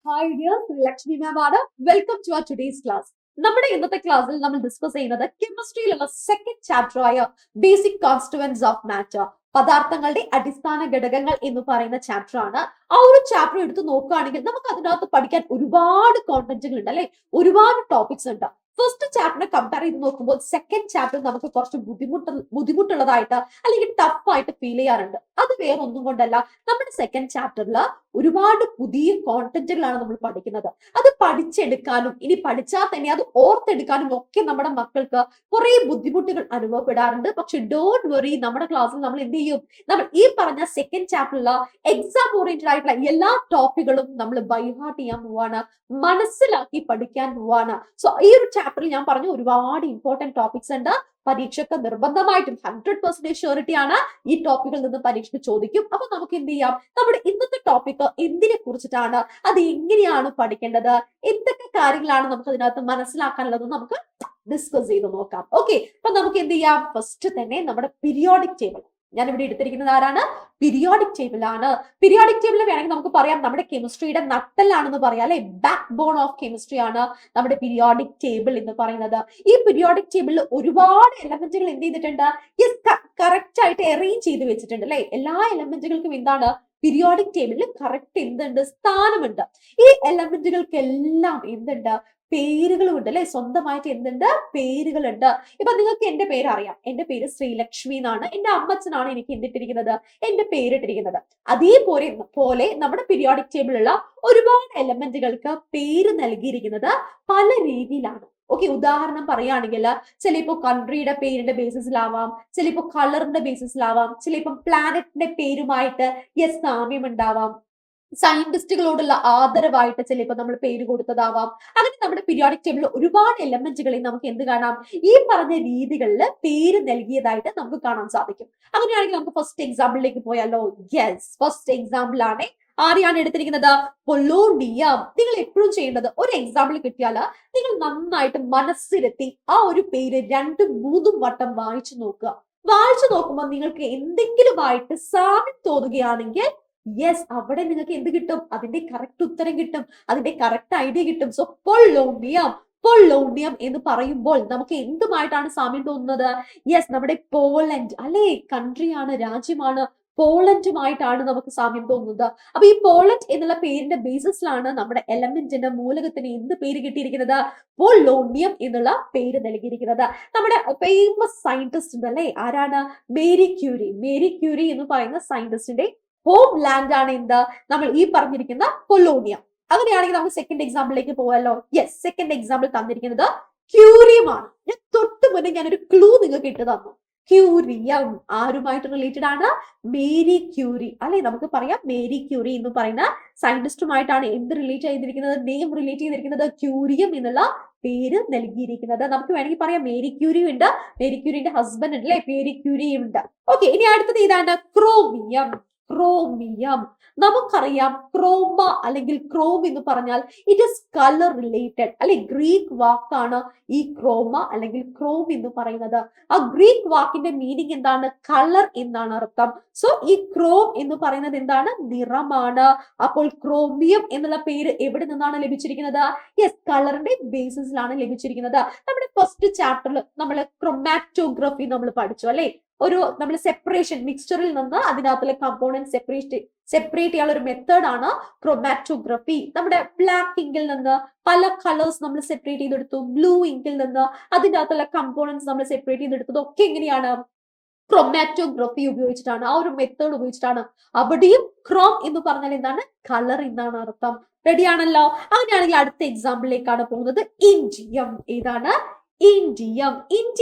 Hi dear, Lakshmi ma'am ആണ്. Welcome to our today's class. നമ്മുടെ ഇന്നത്തെ ക്ലാസ്സിൽ നമ്മൾ ഡിസ്കസ് ചെയ്യുന്നത് കെമിസ്ട്രിയിലുള്ള സെക്കൻഡ് ചാപ്റ്റർ ആയ ബേസിക് കോൺസ്റ്റിറ്റ്യൂവൻസ് ഓഫ് മാറ്റർ, പദാർത്ഥങ്ങളുടെ അടിസ്ഥാന ഘടകങ്ങൾ എന്ന് പറയുന്ന ചാപ്റ്റർ ആണ്. ആ ഒരു ചാപ്റ്റർ എടുത്ത് നോക്കുകയാണെങ്കിൽ നമുക്ക് അതിനകത്ത് പഠിക്കാൻ ഒരുപാട് കോണ്ടന്റുകൾ ഉണ്ട് അല്ലെ, ഒരുപാട് ടോപ്പിക്സ് ഉണ്ട്. ഫസ്റ്റ് ചാപ്റ്ററിനെ കമ്പയർ ചെയ്ത് നോക്കുമ്പോൾ സെക്കൻഡ് ചാപ്റ്റർ നമുക്ക് കുറച്ച് ബുദ്ധിമുട്ടുള്ളതായിട്ട് അല്ലെങ്കിൽ ടഫ് ആയിട്ട് ഫീൽ ചെയ്യാറുണ്ട്. അത് വേറെ ഒന്നും കൊണ്ടല്ല, നമ്മുടെ സെക്കൻഡ് ചാപ്റ്ററിൽ ഒരുപാട് പുതിയ കോണ്ടന്റുകളാണ് നമ്മൾ പഠിക്കുന്നത്. അത് പഠിച്ചെടുക്കാനും ഇനി പഠിച്ചാൽ തന്നെ അത് ഓർത്തെടുക്കാനും ഒക്കെ നമ്മുടെ മക്കൾക്ക് കുറെ ബുദ്ധിമുട്ടുകൾ അനുഭവപ്പെടാറുണ്ട്. പക്ഷെ ഡോണ്ട് വറി, നമ്മുടെ ക്ലാസ്സിൽ നമ്മൾ എന്ത് ചെയ്യും, നമ്മൾ ഈ പറഞ്ഞ സെക്കൻഡ് ചാപ്റ്ററിൽ എക്സാം ഓറിയന്റഡ് ആയിട്ടുള്ള എല്ലാ ടോപ്പിക്കുകളും നമ്മൾ ബൈ ഹാർട്ട് ചെയ്യാൻ പോവാണ്, മനസ്സിലാക്കി പഠിക്കാൻ പോവാണ്. സോ ഈ ഒരു ചാപ്റ്ററിൽ ഞാൻ പറഞ്ഞു ഒരുപാട് ഇമ്പോർട്ടന്റ് ടോപ്പിക്സ് ഉണ്ട്. പരീക്ഷയ്ക്ക് നിർബന്ധമായിട്ടും 100% ഷ്യൂറിറ്റി ആണ് ഈ ടോപ്പിക്കിൽ നിന്ന് പരീക്ഷയ്ക്ക് ചോദിക്കും. അപ്പൊ നമുക്ക് എന്ത് ചെയ്യാം, നമ്മുടെ ഇന്നത്തെ ടോപ്പിക് എന്തിനെ കുറിച്ചിട്ടാണ്, അത് എങ്ങനെയാണ് പഠിക്കേണ്ടത്, എന്തൊക്കെ കാര്യങ്ങളാണ് നമുക്ക് അതിനകത്ത് മനസ്സിലാക്കാനുള്ളത് നമുക്ക് ഡിസ്കസ് ചെയ്ത് നോക്കാം. ഓക്കെ, അപ്പൊ നമുക്ക് എന്ത് ചെയ്യാം, ഫസ്റ്റ് തന്നെ നമ്മുടെ പീരിയോഡിക് ടേബിൾ ഞാൻ ഇവിടെ എടുത്തിരിക്കുന്നത് ആരാണ്, പീരിയോഡിക് ടേബിൾ ആണ്. പീരിയോഡിക് ടേബിൾ വേണമെങ്കിൽ നമുക്ക് പറയാം നമ്മുടെ കെമിസ്ട്രിയുടെ നട്ടെല്ലാണെന്ന് പറയാം അല്ലെ, ബാക്ക് ബോൺ ഓഫ് കെമിസ്ട്രി ആണ് നമ്മുടെ പീരിയോഡിക് ടേബിൾ എന്ന് പറയുന്നത്. ഈ പീരിയോഡിക് ടേബിളിൽ ഒരുപാട് എലമെന്റുകൾ എന്ത് ചെയ്തിട്ടുണ്ട്, കറക്റ്റ് ആയിട്ട് അറേഞ്ച് ചെയ്ത് വെച്ചിട്ടുണ്ട് അല്ലെ. എല്ലാ എലമെന്റുകൾക്കും എന്താണ്, പീരിയോഡിക് ടേബിളിൽ കറക്റ്റ് എന്തുണ്ട്, സ്ഥാനമുണ്ട്. ഈ എലമെന്റുകൾക്കെല്ലാം എന്തുണ്ട്, പേരുകളും ഉണ്ട് അല്ലെ, സ്വന്തമായിട്ട് എന്തുണ്ട്, പേരുകളുണ്ട്. ഇപ്പൊ നിങ്ങൾക്ക് എന്റെ പേര് അറിയാം, എന്റെ പേര് ശ്രീലക്ഷ്മി എന്നാണ്. എന്റെ അമ്മച്ചനാണ് എനിക്ക് എന്തിട്ടിരിക്കുന്നത്, എന്റെ പേരിട്ടിരിക്കുന്നത്. അതേപോലെ നമ്മുടെ പീരിയോഡിക് ടേബിളിലുള്ള ഒരുപാട് എലമെന്റുകൾക്ക് പേര് നൽകിയിരിക്കുന്നത് പല രീതിയിലാണ്. ഓക്കെ, ഉദാഹരണം പറയുകയാണെങ്കിൽ ചിലപ്പോ കൺട്രിയുടെ പേരിന്റെ ബേസിസിലാവാം, ചിലപ്പോ കളറിന്റെ ബേസിസിലാവാം, ചിലപ്പോ പ്ലാനറ്റിന്റെ പേരുമായിട്ട് സാമ്യം ഉണ്ടാവാം, സയന്റിസ്റ്റുകളോടുള്ള ആദരവായിട്ട് ചിലപ്പോൾ നമ്മൾ പേര് കൊടുത്തതാവാം. അങ്ങനെ നമ്മുടെ പീരിയോഡിക് ടേബിളിൽ ഒരുപാട് എലമെന്റുകളിൽ നമുക്ക് എന്ത് കാണാം, ഈ പറഞ്ഞ രീതികളിൽ പേര് നൽകിയതായിട്ട് നമുക്ക് കാണാൻ സാധിക്കും. അങ്ങനെയാണെങ്കിൽ നമുക്ക് ഫസ്റ്റ് എക്സാമ്പിളിലേക്ക് പോയാലോ. യെസ്, ഫസ്റ്റ് എക്സാമ്പിൾ ആണ് ആരെയാണ് എടുത്തിരിക്കുന്നത്, പൊളോണിയം. നിങ്ങൾ എപ്പോഴും ചെയ്യേണ്ടത്, ഒരു എക്സാമ്പിൾ കിട്ടിയാൽ നിങ്ങൾ നന്നായിട്ട് മനസ്സിലെത്തി ആ ഒരു പേര് 2-3 വട്ടം വായിച്ചു നോക്കുക. വായിച്ചു നോക്കുമ്പോൾ നിങ്ങൾക്ക് എന്തെങ്കിലുമായിട്ട് സാമ്യം തോന്നുകയാണെങ്കിൽ യെസ്, അവിടെ നിങ്ങൾക്ക് എന്ത് കിട്ടും, അതിന്റെ കറക്റ്റ് ഉത്തരം കിട്ടും, അതിന്റെ കറക്റ്റ് ഐഡിയ കിട്ടും. സോ പൊളോണിയം എന്ന് പറയുമ്പോൾ നമുക്ക് എന്തുമായിട്ടാണ് സാമ്യം തോന്നുന്നത്, യെസ്, നമ്മുടെ പോളണ്ട് അല്ലെ, കൺട്രിയാണ്, രാജ്യമാണ്, പോളണ്ടുമായിട്ടാണ് നമുക്ക് സാമ്യം തോന്നുന്നത്. അപ്പൊ ഈ പോളണ്ട് എന്നുള്ള പേരിന്റെ ബേസിസിലാണ് നമ്മുടെ എലമെന്റിന്റെ മൂലകത്തിന് എന്ത് പേര് കിട്ടിയിരിക്കുന്നത്, പൊളോണിയം എന്നുള്ള പേര് നൽകിയിരിക്കുന്നത്. നമ്മുടെ ഫേമസ് സയന്റിസ്റ്റ് ഉണ്ട് അല്ലെ, ആരാണ്, മേരി ക്യൂരി എന്ന് പറയുന്ന സയന്റിസ്റ്റിന്റെ ഹോം ലാൻഡ് ആണ് എന്ത്, നമ്മൾ ഈ പറഞ്ഞിരിക്കുന്ന പൊളോണിയം. അങ്ങനെയാണെങ്കിൽ നമുക്ക് സെക്കൻഡ് എക്സാമ്പിളിലേക്ക് പോകാമല്ലോ. യെസ്, സെക്കൻഡ് എക്സാമ്പിൾ തന്നിരിക്കുന്നത് ക്യൂറിയമാണ്. ഞാൻ തൊട്ട് മുന്നേ ഞാനൊരു ക്ലൂ നിങ്ങൾക്ക് ഇട്ട് തന്നു. ക്യൂറിയം ആരുമായിട്ട് റിലേറ്റഡ് ആണ്, മേരി ക്യൂരി അല്ലെ. നമുക്ക് പറയാം മേരി ക്യൂരി എന്ന് പറയുന്ന സയന്റിസ്റ്റുമായിട്ടാണ് എന്ത് റിലേറ്റ് ചെയ്തിരിക്കുന്നത്, നെയിം റിലേറ്റ് ചെയ്തിരിക്കുന്നത്, ക്യൂരിയം എന്നുള്ള പേര് നൽകിയിരിക്കുന്നത്. നമുക്ക് വേണമെങ്കിൽ പറയാം മേരി ക്യൂരി ഉണ്ട്, മേരി ക്യൂരിന്റെ ഹസ്ബൻഡ് ഉണ്ട് അല്ലെ, മേരി ക്യൂരി ഉണ്ട്. ഓക്കെ, ഇനി അടുത്തത് ഇതാണ് ക്രോമിയം. നമുക്കറിയാം ക്രോമ അല്ലെങ്കിൽ ക്രോം എന്ന് പറഞ്ഞാൽ ഇറ്റ് ഇസ് കളർ റിലേറ്റഡ് അല്ലെ, ഗ്രീക്ക് വാക്കാണ് ഈ ക്രോമ അല്ലെങ്കിൽ ക്രോം എന്ന് പറയുന്നത്. ആ ഗ്രീക്ക് വാക്കിന്റെ മീനിങ് എന്താണ്, കളർ എന്നാണ് അർത്ഥം. സോ ഈ ക്രോം എന്ന് പറയുന്നത് എന്താണ്, നിറമാണ്. അപ്പോൾ ക്രോമിയം എന്നുള്ള പേര് എവിടെ നിന്നാണ് ലഭിച്ചിരിക്കുന്നത്, യെസ്, കളറിന്റെ ബേസിസിലാണ് ലഭിച്ചിരിക്കുന്നത്. നമ്മുടെ ഫസ്റ്റ് ചാപ്റ്ററിൽ നമ്മൾ ക്രൊമാറ്റോഗ്രഫി നമ്മൾ പഠിച്ചു അല്ലെ, നമ്മൾ സെപ്പറേഷൻ മിക്സ്ചറിൽ നിന്ന് അതിനകത്തുള്ള കമ്പോണന്റ് സെപ്പറേറ്റ് ചെയ്യാനുള്ള ഒരു മെത്തേഡ് ആണ് ക്രൊമാറ്റോഗ്രഫി. നമ്മുടെ ബ്ലാക്ക് ഇങ്കിൽ നിന്ന് പല കളേഴ്സ് നമ്മൾ സെപ്പറേറ്റ് ചെയ്തെടുത്തു, ബ്ലൂ ഇങ്കിൽ നിന്ന് അതിൻ്റെ അകത്തുള്ള കമ്പോണന്റ്സ് നമ്മൾ സെപ്പറേറ്റ് ചെയ്തെടുത്തത് ഒക്കെ എങ്ങനെയാണ്, ക്രൊമാറ്റോഗ്രഫി ഉപയോഗിച്ചിട്ടാണ്, ആ ഒരു മെത്തേഡ് ഉപയോഗിച്ചിട്ടാണ്. അവിടെയും ക്രോം എന്ന് പറഞ്ഞാൽ എന്താണ്, കളർ എന്നാണ് അർത്ഥം. റെഡി ആണല്ലോ. അങ്ങനെയാണെങ്കിൽ അടുത്ത എക്സാമ്പിളിലേക്കാണ് പോകുന്നത്. ഇൻഡിയം. ഏതാണ്, ഇൻഡിയം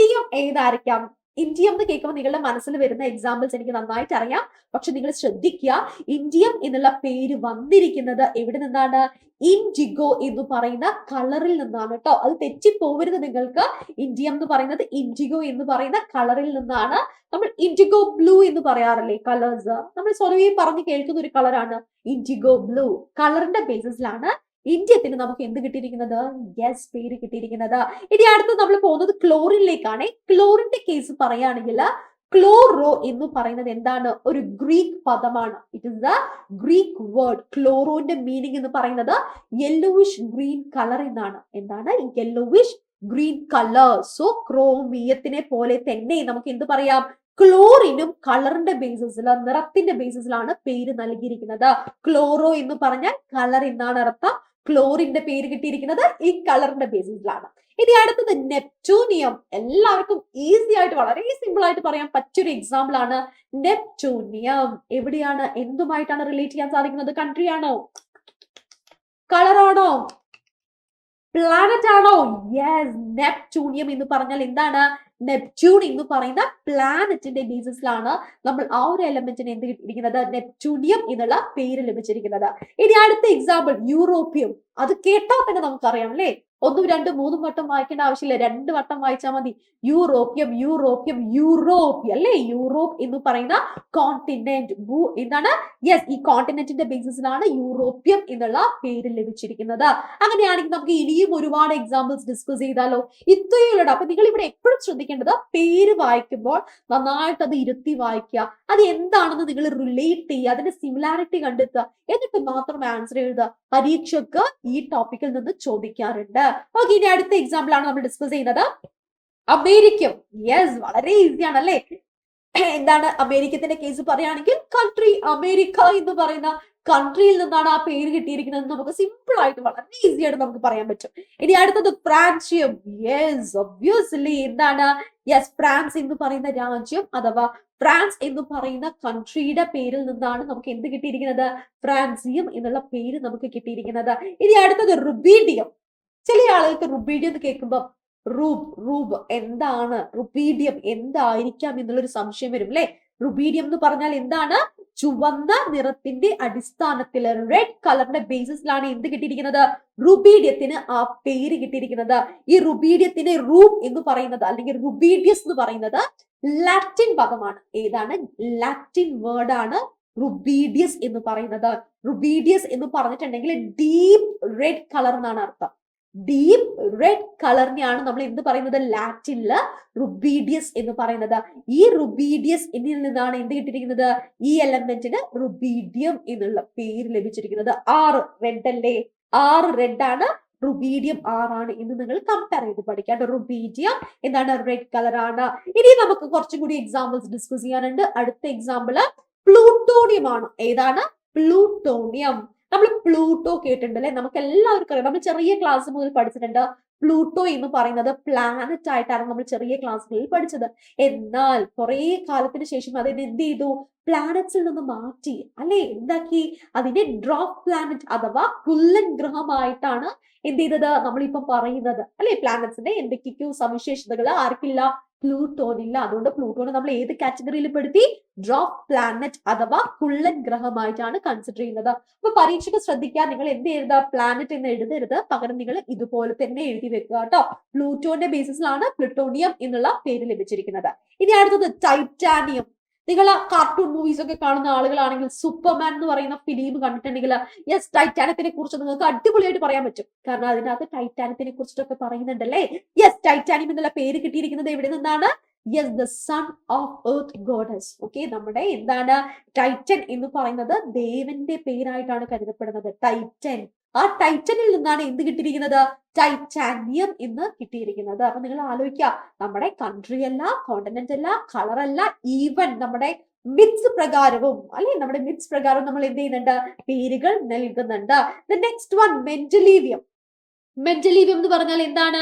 ഏതായിരിക്കാം, ഇന്ത്യം എന്ന് കേൾക്കുമ്പോൾ നിങ്ങളുടെ മനസ്സിൽ വരുന്ന എക്സാമ്പിൾസ് എനിക്ക് നന്നായിട്ട് അറിയാം. പക്ഷെ നിങ്ങൾ ശ്രദ്ധിക്കുക, ഇന്ത്യം എന്നുള്ള പേര് വന്നിരിക്കുന്നത് എവിടെ നിന്നാണ്, ഇൻഡിഗോ എന്ന് പറയുന്ന കളറിൽ നിന്നാണ് കേട്ടോ. അത് തെറ്റിപ്പോവരുത് നിങ്ങൾക്ക്. ഇന്ത്യം എന്ന് പറയുന്നത് ഇൻഡിഗോ എന്ന് പറയുന്ന കളറിൽ നിന്നാണ്. നമ്മൾ ഇൻഡിഗോ ബ്ലൂ എന്ന് പറയാറില്ലേ, കളേഴ്സ് നമ്മൾ സ്വതവേ പറഞ്ഞു കേൾക്കുന്ന ഒരു കളറാണ് ഇൻഡിഗോ ബ്ലൂ. കളറിന്റെ ബേസിസിലാണ് ഇന്ത്യത്തിന് നമുക്ക് എന്ത് കിട്ടിയിരിക്കുന്നത്, യെസ്, പേര് കിട്ടിയിരിക്കുന്നത്. ഇനി അടുത്ത് നമ്മൾ പോകുന്നത് ക്ലോറിനിലേക്കാണ്. ക്ലോറിന്റെ കേസ് പറയുകയാണെങ്കിൽ ക്ലോറോ എന്ന് പറയുന്നത് എന്താണ്? ഒരു ഗ്രീക്ക് പദമാണ്. It is the Greek word. ക്ലോറോന്റെ മീനിങ് എന്ന് പറയുന്നത് യെല്ലോവിഷ് ഗ്രീൻ കളർ എന്നാണ്. എന്താണ്? Yellowish green colour. സോ ക്രോമിയത്തിനെ പോലെ തന്നെ നമുക്ക് എന്ത് പറയാം? ക്ലോറിനും കളറിന്റെ ബേസിസിൽ, നിറത്തിന്റെ ബേസിസിലാണ് പേര് നൽകിയിരിക്കുന്നത്. ക്ലോറോ എന്ന് പറഞ്ഞാൽ കളർ എന്നാണ് അർത്ഥം. ക്ലോറിന്റെ പേര് കിട്ടിയിരിക്കുന്നത് ഈ കളറിന്റെ ബേസിസിലാണ്. ഇനി അടുത്തത് നെപ്റ്റൂണിയം. എല്ലാവർക്കും ഈസി ആയിട്ട്, വളരെ സിമ്പിൾ ആയിട്ട് പറയാൻ പറ്റിയൊരു എക്സാമ്പിൾ ആണ് നെപ്റ്റൂണിയം. എവിടെയാണ്, എന്തുമായിട്ടാണ് റിലേറ്റ് ചെയ്യാൻ സാധിക്കുന്നത്? കൺട്രി ആണോ? കളറാണോ? പ്ലാനറ്റ് ആണോ? യെസ്. നെപ്റ്റൂണിയം എന്ന് പറഞ്ഞാൽ എന്താണ്? നെപ്റ്റ്യൂൺ എന്ന് പറയുന്ന പ്ലാനറ്റിന്റെ ബേസിസിലാണ് നമ്മൾ ആ ഒരു എലമെന്റിന് എന്ത് കിട്ടിയിരിക്കുന്നത്? നെപ്റ്റ്യൂണിയം എന്നുള്ള പേര് ലഭിച്ചിരിക്കുന്നത്. ഇനി അടുത്ത എക്സാമ്പിൾ യൂറോപ്യം. അത് കേട്ടാൽ തന്നെ നമുക്കറിയാം അല്ലെ, 1, 2, 3 വട്ടം വായിക്കേണ്ട ആവശ്യമില്ല, 2 വട്ടം വായിച്ചാൽ മതി. യൂറോപ്യം, യൂറോപ്യം, യൂറോപ്പ് അല്ലെ. യൂറോപ്പ് എന്ന് പറയുന്ന കോണ്ടിനെന്റ്. എന്താണ്? യെസ്, ഈ കോണ്ടിനെന്റിന്റെ ബേസിസിലാണ് യൂറോപ്യം എന്നുള്ള പേര് ലഭിച്ചിരിക്കുന്നത്. അങ്ങനെയാണെങ്കിൽ നമുക്ക് ഇനിയും ഒരുപാട് എക്സാമ്പിൾസ് ഡിസ്കസ് ചെയ്താലോ? ഇത്രയുള്ളൂ. അപ്പൊ നിങ്ങൾ ഇവിടെ എപ്പോഴും ശ്രദ്ധിക്കേണ്ടത്, പേര് വായിക്കുമ്പോൾ നന്നായിട്ട് അത് ഇരുത്തി വായിക്കുക. അത് എന്താണെന്ന് നിങ്ങൾ റിലേറ്റ് ചെയ്യുക, അതിന്റെ സിമിലാരിറ്റി കണ്ടെത്തുക, എന്നിട്ട് മാത്രം ആൻസർ എഴുതുക. പരീക്ഷയ്ക്ക് ഈ ടോപ്പിക്കിൽ നിന്ന് ചോദിക്കാറുണ്ട്. ഓക്കെ, ഇനി അടുത്ത എക്സാമ്പിൾ ആണ് നമ്മൾ ഡിസ്കസ് ചെയ്യുന്നത് അമേരിക്കം. യെസ്, വളരെ ഈസിയാണ് അല്ലെ. എന്താണ് അമേരിക്കത്തിന്റെ കേസ് പറയുകയാണെങ്കിൽ, കൺട്രി അമേരിക്ക എന്ന് പറയുന്ന കൺട്രിയിൽ നിന്നാണ് ആ പേര് കിട്ടിയിരിക്കുന്നത്. നമുക്ക് സിമ്പിൾ ആയിട്ട് വളരെ ഈസി ആയിട്ട് നമുക്ക് പറയാൻ പറ്റും. ഇനി അടുത്തത് ഫ്രാൻഷ്യം. യെസ്, ഒബ്വിയസ്ലി എന്താണ്? യെസ്, ഫ്രാൻസ് എന്ന് പറയുന്ന രാജ്യം അഥവാ ഫ്രാൻസ് എന്ന് പറയുന്ന കൺട്രിയുടെ പേരിൽ നിന്നാണ് നമുക്ക് എന്ത് കിട്ടിയിരിക്കുന്നത്? ഫ്രാൻസിയം എന്നുള്ള പേര് നമുക്ക് കിട്ടിയിരിക്കുന്നത്. ഇനി അടുത്തത് റുബീഡിയം. ചില ആളുകൾക്ക് റുബീഡിയം എന്ന് കേൾക്കുമ്പോൾ റൂബ് എന്താണ്? റുബീഡിയം എന്തായിരിക്കാം എന്നുള്ളൊരു സംശയം വരും അല്ലെ. റുബീഡിയം എന്ന് പറഞ്ഞാൽ എന്താണ്? ചുവന്ന നിറത്തിന്റെ അടിസ്ഥാനത്തിൽ, റെഡ് കളറിന്റെ ബേസിസിലാണ് എന്ത് കിട്ടിയിരിക്കുന്നത്? റുബീഡിയത്തിന് ആ പേര് കിട്ടിയിരിക്കുന്നത്. ഈ റുബീഡിയത്തിന് റൂബ് എന്ന് പറയുന്നത്, അല്ലെങ്കിൽ റുബീഡിയസ് എന്ന് പറയുന്നത് ലാറ്റിൻ പദമാണ്. ഏതാണ്? ലാറ്റിൻ വേർഡ് ആണ് റുബീഡിയസ് എന്ന് പറയുന്നത്. റുബീഡിയസ് എന്ന് പറഞ്ഞിട്ടുണ്ടെങ്കിൽ ഡീപ് റെഡ് കളർ എന്നാണ് അർത്ഥം. ഡീപ് റെഡ് കളറിനെയാണ് നമ്മൾ എന്ത് പറയുന്നത്? ലാറ്റിനില് റുബീഡിയസ് എന്ന് പറയുന്നത്. ഈ റുബീഡിയസ് എന്നിൽ നിന്നാണ് എന്ത് കിട്ടിയിരിക്കുന്നത്? ഈ എലമെന്റിന് റുബീഡിയം എന്നുള്ള പേര് ലഭിച്ചിരിക്കുന്നത്. 6 റെഡ് അല്ലേ? 6 റെഡ് ആണ്, റുബീഡിയം 6 ആണ് എന്ന് നിങ്ങൾ കമ്പയർ ചെയ്ത് പഠിക്കാം. റുബീഡിയം എന്താണ്? റെഡ് കളർ ആണ്. ഇനി നമുക്ക് കുറച്ചും കൂടി എക്സാമ്പിൾസ് ഡിസ്കസ് ചെയ്യാനുണ്ട്. അടുത്ത എക്സാമ്പിള് പ്ലൂട്ടോണിയം ആണ്. ഏതാണ്? പ്ലൂട്ടോണിയം. നമ്മൾ പ്ലൂട്ടോ കേട്ടിട്ടുണ്ട് അല്ലെ. നമുക്ക് എല്ലാവർക്കും അറിയാം, നമ്മൾ ചെറിയ ക്ലാസ് മുതൽ പഠിച്ചിട്ടുണ്ട്. പ്ലൂട്ടോ എന്ന് പറയുന്നത് പ്ലാനറ്റ് ആയിട്ടാണ് നമ്മൾ ചെറിയ ക്ലാസ്സുകളിൽ പഠിച്ചത്. എന്നാൽ കുറെ കാലത്തിന് ശേഷം അതിനെ എന്ത് ചെയ്തു? പ്ലാനറ്റ്സിൽ നിന്ന് മാറ്റി അല്ലെ. എന്താക്കി? അതിനെ ഡ്രോപ്പ് പ്ലാനറ്റ് അഥവാ കുള്ളൻ ഗ്രഹമായിട്ടാണ് എന്ത് ചെയ്തത്? നമ്മളിപ്പം പറയുന്നത് അല്ലെ. പ്ലാനറ്റ്സിന്റെ എന്തൊക്കെയോ സവിശേഷതകൾ ആർക്കില്ല? പ്ലൂട്ടോനില്ല. അതുകൊണ്ട് പ്ലൂട്ടോനെ നമ്മൾ ഏത് കാറ്റഗറിയിൽ പെടുത്തി? ഡ്രോപ്പ് പ്ലാനറ്റ് അഥവാ കുള്ളൻ ഗ്രഹമായിട്ടാണ് കൺസിഡർ ചെയ്യുന്നത്. അപ്പൊ പരീക്ഷയ്ക്ക് ശ്രദ്ധിക്കാൻ, നിങ്ങൾ എന്ത് എഴുതുക? പ്ലാനറ്റ് എന്ന് എഴുതരുത്, പകരം നിങ്ങൾ ഇതുപോലെ തന്നെ എഴുതി വെക്കുക കേട്ടോ. പ്ലൂട്ടോന്റെ ബേസിസിലാണ് പ്ലൂട്ടോണിയം എന്നുള്ള പേര് ലഭിച്ചിരിക്കുന്നത്. ഇനി അടുത്തത് ടൈറ്റാനിയം. നിങ്ങൾ കാർട്ടൂൺ മൂവീസ് ഒക്കെ കാണുന്ന ആളുകളാണെങ്കിൽ സൂപ്പർമാൻ എന്ന് പറയുന്ന ഫിലിം കണ്ടിട്ടുണ്ടെങ്കിൽ യെസ്, ടൈറ്റാനിയത്തിനെ കുറിച്ച് നിങ്ങൾക്ക് അടിപൊളിയായിട്ട് പറയാൻ പറ്റും. കാരണം അതിനകത്ത് ടൈറ്റാനിയത്തിനെ കുറിച്ചിട്ടൊക്കെ പറയുന്നുണ്ടല്ലേ. യെസ്, ടൈറ്റാനിയം എന്നുള്ള പേര് കിട്ടിയിരിക്കുന്നത് എവിടെ നിന്നാണ്? Yes, the son of earth goddess. Okay, നമ്മുടെ എന്താണ്? ടൈറ്റൻ എന്ന് പറയുന്നത് ദേവന്റെ പേരായിട്ടാണ് കരുതപ്പെടുന്നത്. ടൈറ്റൻ. ആ ടൈറ്റനിൽ നിന്നാണ് എന്ത് കിട്ടിയിരിക്കുന്നത്? ടൈറ്റാനിയം എന്ന് കിട്ടിയിരിക്കുന്നത്. അപ്പൊ നിങ്ങൾ ആലോചിക്കുക, നമ്മുടെ കൺട്രി അല്ല, കോണ്ടിനെന്റ് അല്ല, കളർ അല്ല, ഈവൻ നമ്മുടെ മിത്സ് പ്രകാരവും അല്ലെ, നമ്മുടെ മിത്സ് പ്രകാരം നമ്മൾ എന്ത് ചെയ്യുന്നുണ്ട്? പേരുകൾ നൽകുന്നുണ്ട്. Next one, mendelevium. മെന്റലീവിയം എന്ന് പറഞ്ഞാൽ എന്താണ്?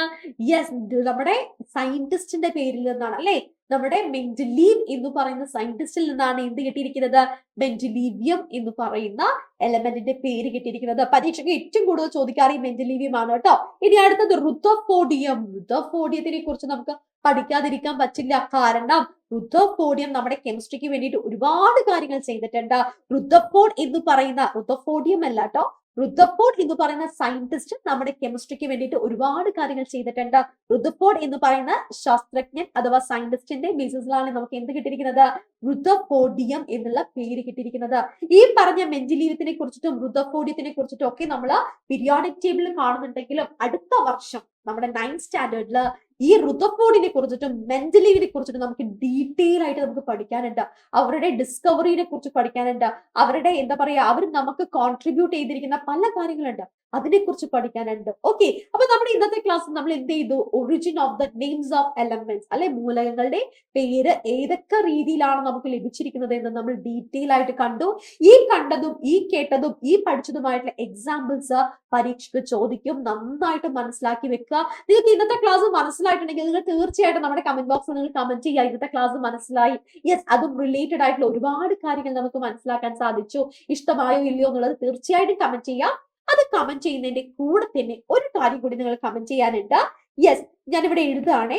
യെസ്, നമ്മുടെ സയന്റിസ്റ്റിന്റെ പേരിൽ നിന്നാണ് അല്ലെ. നമ്മുടെ മെന്റലീവ് എന്ന് പറയുന്ന സയന്റിസ്റ്റിൽ നിന്നാണ് എന്ത് കിട്ടിയിരിക്കുന്നത്? മെന്റലീവിയം എന്ന് പറയുന്ന എലമെന്റിന്റെ പേര് കിട്ടിയിരിക്കുന്നത്. പരീക്ഷയ്ക്ക് ഏറ്റവും കൂടുതൽ ചോദിക്കാറ് ഈ മെന്റലീവിയം ആണ് കേട്ടോ. ഇനി അടുത്തത് റുതർഫോർഡിയം. റുതർഫോർഡിയത്തിനെ കുറിച്ച് നമുക്ക് പഠിക്കാതിരിക്കാൻ പറ്റില്ല. കാരണം റുതർഫോർഡിയം നമ്മുടെ കെമിസ്ട്രിക്ക് വേണ്ടിയിട്ട് ഒരുപാട് കാര്യങ്ങൾ ചെയ്തിട്ടുണ്ട്. റുതർഫോർഡ് എന്ന് പറയുന്ന, റുതർഫോർഡിയം അല്ല കേട്ടോ, റുതർഫോർഡ് എന്ന് പറയുന്ന സയന്റിസ്റ്റ് നമ്മുടെ കെമിസ്ട്രിക്ക് വേണ്ടിയിട്ട് ഒരുപാട് കാര്യങ്ങൾ ചെയ്തിട്ടുണ്ട്. റുതർഫോർഡ് എന്ന് പറയുന്ന ശാസ്ത്രജ്ഞൻ അഥവാ സയന്റിസ്റ്റിന്റെ ബേസിസിലാണ് നമുക്ക് എന്ത് കിട്ടിയിരിക്കുന്നത്? റുതർഫോർഡിയം എന്നുള്ള പേര് കിട്ടിയിരിക്കുന്നത്. ഈ പറഞ്ഞ മെന്റലീവിയത്തിനെ കുറിച്ചിട്ടും റുതർഫോർഡിയത്തിനെ കുറിച്ചിട്ടും ഒക്കെ നമ്മൾ പീരിയോഡിക് ടേബിളിൽ കാണുന്നുണ്ടെങ്കിലും അടുത്ത വർഷം നമ്മുടെ 9th സ്റ്റാൻഡേർഡില് ഈ റുദർഫോർഡിനെ കുറിച്ചിട്ടും മെന്റലീവിനെ കുറിച്ചിട്ടും നമുക്ക് ഡീറ്റെയിൽ ആയിട്ട് നമുക്ക് പഠിക്കാനുണ്ട്. അവരുടെ ഡിസ്കവറിനെ കുറിച്ച് പഠിക്കാനുണ്ട്. അവരുടെ എന്താ പറയാ, അവർ നമുക്ക് കോൺട്രിബ്യൂട്ട് ചെയ്തിരിക്കുന്ന പല കാര്യങ്ങളുണ്ട്, അതിനെക്കുറിച്ച് പഠിക്കാനുണ്ട്. ഓക്കെ, അപ്പൊ നമ്മുടെ ഇന്നത്തെ ക്ലാസ് നമ്മൾ എന്ത് ചെയ്തു? Origin of the names of elements, അല്ലെ മൂലകങ്ങളുടെ പേര് ഏതൊക്കെ രീതിയിലാണ് നമുക്ക് ലഭിച്ചിരിക്കുന്നത് എന്ന് നമ്മൾ ഡീറ്റെയിൽ ആയിട്ട് കണ്ടു. ഈ കണ്ടതും ഈ കേട്ടതും ഈ പഠിച്ചതുമായിട്ടുള്ള എക്സാമ്പിൾസ് പരീക്ഷയ്ക്ക് ചോദിക്കും. നന്നായിട്ട് മനസ്സിലാക്കി വെക്കുക. നിങ്ങൾക്ക് ഇന്നത്തെ ക്ലാസ് മനസ്സിലായിട്ടുണ്ടെങ്കിൽ നിങ്ങൾ തീർച്ചയായിട്ടും നമ്മുടെ കമന്റ് ബോക്സിൽ നിങ്ങൾ കമന്റ് ചെയ്യുക, ഇന്നത്തെ ക്ലാസ് മനസ്സിലായി. യെസ്, അതും റിലേറ്റഡ് ആയിട്ടുള്ള ഒരുപാട് കാര്യങ്ങൾ നമുക്ക് മനസ്സിലാക്കാൻ സാധിച്ചു. ഇഷ്ടമായോ ഇല്ലയോ എന്നുള്ളത് തീർച്ചയായിട്ടും കമന്റ് ചെയ്യാം. അത് കമന്റ് ചെയ്യുന്നതിന്റെ കൂടെ തന്നെ ഒരു കാര്യം കൂടി നിങ്ങൾ കമന്റ് ചെയ്യാനുണ്ട്. യെസ്, ഞാനിവിടെ എഴുതുകയാണേ,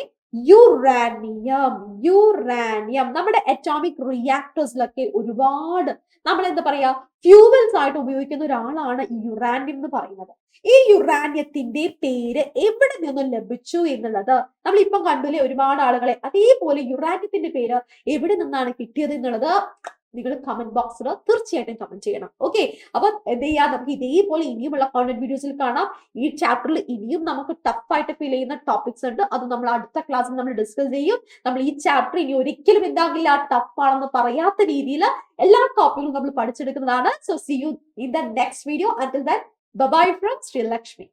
യുറാനിയം. യുറാനിയം നമ്മുടെ അറ്റോമിക് റിയാക്ടേഴ്സിലൊക്കെ ഒരുപാട് നമ്മൾ എന്താ പറയാ, ഫ്യൂവൽസ് ആയിട്ട് ഉപയോഗിക്കുന്ന ഒരാളാണ് ഈ യുറാനിയം എന്ന് പറയുന്നത്. ഈ യുറാനിയത്തിന്റെ പേര് എവിടെ നിന്നും ലഭിച്ചു എന്നുള്ളത് നമ്മൾ ഇപ്പം കണ്ടില്ലേ ഒരുപാട് ആളുകളെ. അതേപോലെ യുറാനിയത്തിന്റെ പേര് എവിടെ നിന്നാണ് കിട്ടിയത് എന്നുള്ളത് നിങ്ങൾ കമന്റ് ബോക്സിൽ തീർച്ചയായിട്ടും കമന്റ് ചെയ്യണം. ഓക്കെ, അപ്പൊ എന്ത് ചെയ്യാ, നമുക്ക് ഇതേപോലെ ഇനിയുമുള്ള കോണ്ടന്റ് വീഡിയോസിൽ കാണാം. ഈ ചാപ്റ്ററിൽ ഇനിയും നമുക്ക് ടഫ് ആയിട്ട് ഫീൽ ചെയ്യുന്ന ടോപ്പിക്സ് ഉണ്ട്, അത് നമ്മൾ അടുത്ത ക്ലാസ്സിൽ നമ്മൾ ഡിസ്കസ് ചെയ്യും. നമ്മൾ ഈ ചാപ്റ്റർ ഇനി ഒരിക്കലും എന്താകില്ല, ടഫ് ആണെന്ന് പറയാത്ത രീതിയിൽ എല്ലാ ടോപ്പിക്കും നമ്മൾ പഠിച്ചെടുക്കുന്നതാണ്. So see you in the next video. Until then, bye bye from Sri Lakshmi.